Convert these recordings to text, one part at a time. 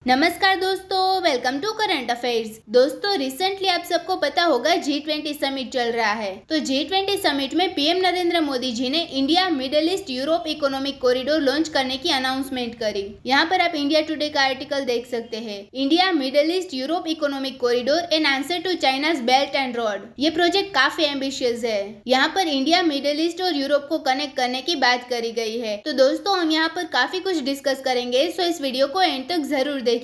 नमस्कार दोस्तों, welcome to current affairs. दोस्तों, रिसेंटली आप सबको पता होगा G20 समिट चल रहा है। तो G20 समिट में पीएम नरेंद्र मोदी जी ने India Middle East Europe economic corridor launch करने की अनाउंसमेंट करी। यहाँ पर आप इंडिया टुडे का आर्टिकल देख सकते हैं। India Middle East Europe economic corridor an answer to China's belt and road. ये प्रोजेक्ट काफी एम्बिशियस है। यहाँ पर इंडिया मिडिल ईस्ट और यूरोप को कनेक्ट करने की बात करी गई है। तो दोस्तों, हम यहाँ पर काफी कुछ डिस्कस करेंगे, सो इस वीडियो को एंड तक जरूर देखिएगा।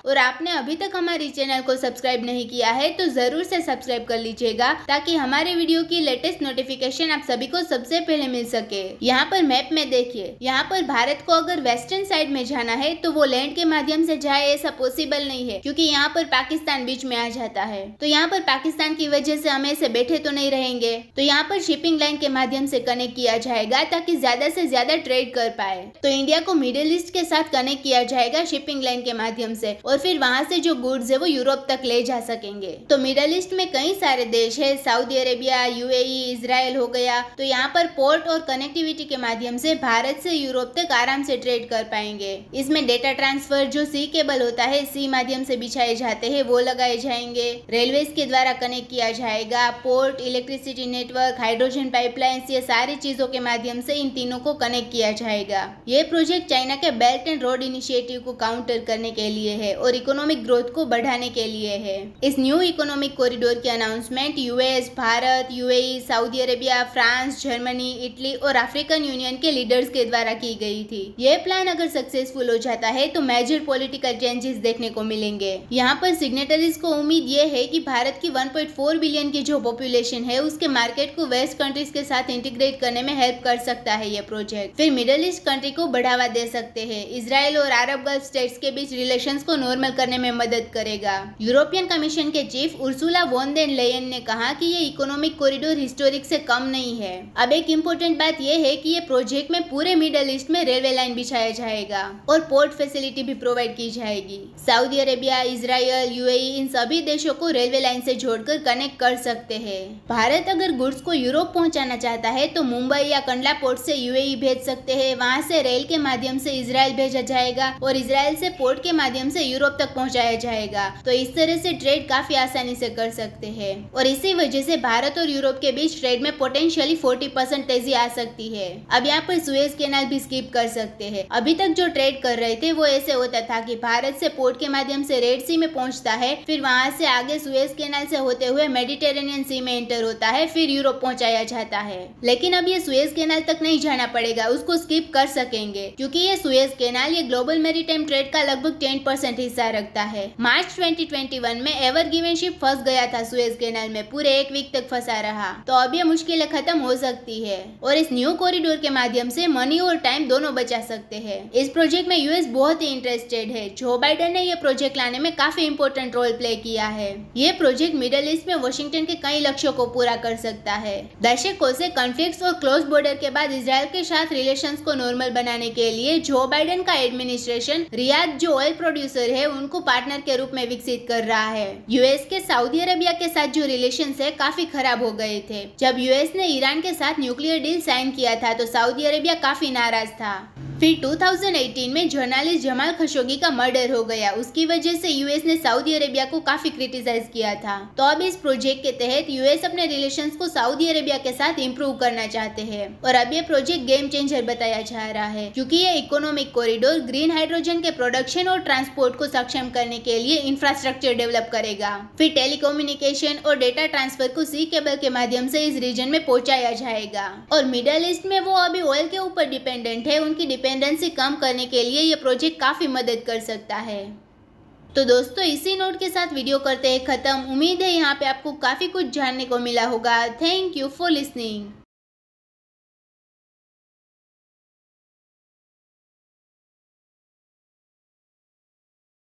और आपने अभी तक हमारे चैनल को सब्सक्राइब नहीं किया है तो जरूर से सब्सक्राइब कर लीजिएगा, ताकि हमारे वीडियो की लेटेस्ट नोटिफिकेशन आप सभी को सबसे पहले मिल सके। यहाँ पर मैप में देखिए, यहाँ पर भारत को अगर वेस्टर्न साइड में जाना है तो वो लैंड के माध्यम से जाए, ऐसा पॉसिबल नहीं है, क्योंकि यहाँ पर पाकिस्तान बीच में आ जाता है। तो यहाँ पर पाकिस्तान की वजह से हम ऐसे बैठे तो नहीं रहेंगे। तो यहाँ पर शिपिंग लाइन के माध्यम से कनेक्ट किया जाएगा, ताकि ज्यादा से ज्यादा ट्रेड कर पाए। तो इंडिया को मिडिल ईस्ट के साथ कनेक्ट किया जाएगा शिपिंग लाइन के माध्यम से, और फिर वहां से जो गुड्स है वो यूरोप तक ले जा सकेंगे। तो मिडिल ईस्ट में कई सारे देश है, सऊदी अरेबिया, यूएई, इजराइल हो गया। तो यहाँ पर पोर्ट और कनेक्टिविटी के माध्यम से भारत से यूरोप तक आराम से ट्रेड कर पाएंगे। इसमें डेटा ट्रांसफर, जो सी केबल होता है, सी माध्यम से बिछाए जाते हैं, वो लगाए जाएंगे। रेलवेज के द्वारा कनेक्ट किया जाएगा। Port, electricity network, hydrogen pipelines, ये सारी चीजों के माध्यम से इन तीनों को कनेक्ट किया जाएगा। ये प्रोजेक्ट चाइना के बेल्ट एंड रोड इनिशिएटिव को काउंटर करने के लिए है और इकोनॉमिक ग्रोथ को बढ़ाने के लिए है। इस न्यू इकोनॉमिक कॉरिडोर की announcement US, Bharat, UAE, Saudi Arabia, France, Germany, Italy और अफ्रीकन यूनियन के लीडर्स के द्वारा की गई थी। ये प्लान अगर सक्सेसफुल हो जाता है तो मेजर पॉलिटिकल चेंजेस देखने को मिलेंगे। यहाँ पर सिग्नेटरीज को उम्मीद ये है कि भारत की 1.4 बिलियन की जो पॉपुलेशन है, उसके मार्केट को वेस्ट कंट्रीज के साथ इंटीग्रेट करने में हेल्प कर सकता है ये प्रोजेक्ट। फिर मिडिल ईस्ट कंट्री को बढ़ावा दे सकते हैं। इजराइल और अरब गल्फ स्टेट्स के बीच रिलेशंस को नॉर्मल करने में मदद करेगा। यूरोपियन कमीशन के chief Ursula von der Leyen ने कहा कि ये इकोनॉमिक कॉरिडोर हिस्टोरिक से कम नहीं है। अब एक इम्पोर्टेंट बात यह है कि ये प्रोजेक्ट में पूरे मिडिल ईस्ट में रेलवे लाइन बिछाया जाएगा और पोर्ट फैसिलिटी भी प्रोवाइड की जाएगी। सऊदी अरेबिया, इजराइल, यूएई, इन सभी देशों को रेलवे लाइन से जोड़कर कनेक्ट कर सकते हैं। भारत अगर गुड्स को यूरोप पहुंचाना चाहता है तो मुंबई या कंडला पोर्ट से यूएई भेज सकते हैं। वहां से रेल के माध्यम से इजराइल भेजा जाएगा और इजराइल से पोर्ट के माध्यम से यूरोप तक पहुंचाया जाएगा। तो इस तरह से ट्रेड काफी आसानी से कर सकते हैं और इसी वजह से भारत और यूरोप के बीच ट्रेड में पोटेंशियली 40% तेजी आ सकती है। अब यहाँ पर सुएज कैनाल भी स्किप कर सकते हैं। अभी तक जो ट्रेड कर रहे थे वो ऐसे होता था कि भारत से पोर्ट के माध्यम से रेड सी में पहुंचता है, फिर वहां से आगे सुएज कैनाल से होते हुए मेडिटेरेनियन सी में एंटर होता है, फिर यूरोप पहुंचाया जाता है। लेकिन अब ये सुएज कैनाल तक नहीं जाना पड़ेगा, उसको स्किप कर सकेंगे, क्योंकि ये सुएज कैनाल ये ग्लोबल मैरीटाइम ट्रेड का लगभग 10% हिस्सा रखता है। मार्च 2021 में एवर गिवन शिप फंस गया था सुएज कैनाल में, पूरे एक वीक तक फंसा रहा। तो अब ये मुश्किलें खत्म हो सकती है और इस न्यू कॉरिडोर के माध्यम से मनी और टाइम दोनों बचा सकते हैं। इस प्रोजेक्ट में यूएस बहुत ही इंटरेस्टेड है। जो बाइडेन ने ये प्रोजेक्ट लाने में काफी इंपॉर्टेंट रोल प्ले किया है। ये प्रोजेक्ट मिडिल ईस्ट में वाशिंगटन के कई लक्ष्यों को पूरा कर सकता है। दशकों से कॉन्फ्लिक्ट्स और क्लोज बॉर्डर के बाद इजराइल के साथ रिलेशंस को नॉर्मल बनाने के लिए जो बाइडेन का एडमिनिस्ट्रेशन रियाद, जो ऑयल प्रोड्यूसर है, उनको पार्टनर के रूप में विकसित कर रहा है। यूएस के सऊदी अरेबिया के साथ जो रिलेशंस है काफी खराब हो गए थे। जब यूएस ने ईरान के साथ न्यूक्लियर डील साइन किया था तो सऊदी अरेबिया काफी नाराज था। फिर 2018 में जर्नलिस्ट जमाल खशोगी का मर्डर हो गया। उसकी वजह से यूएस ने सऊदी अरेबिया को काफी क्रिटिसाइज किया था। तो अब इस प्रोजेक्ट के तहत यूएस अपने रिलेशंस को सऊदी अरेबिया के साथ इंप्रूव करना चाहते हैं और अब ये प्रोजेक्ट गेम चेंजर बताया जा रहा है, क्योंकि ये इकोनॉमिक कॉरिडोर ग्रीन हाइड्रोजन के प्रोडक्शन और ट्रांसपोर्ट को सक्षम करने के लिए इंफ्रास्ट्रक्चर डेवलप करेगा। फिर टेलीकम्युनिकेशन और डेटा ट्रांसफर को सी केबल के माध्यम से इस रीजन में पहुंचाया जाएगा। और मिडिल ईस्ट में वो अभी ऑयल के ऊपर डिपेंडेंट है, उनकी डिपेंडेंसी कम करने के लिए ये प्रोजेक्ट काफी मदद कर सकता है। तो दोस्तों, इसी नोट के साथ वीडियो करते हैं खत्म। उम्मीद है यहाँ पे आपको काफी कुछ जानने को मिला होगा। Thank you for listening.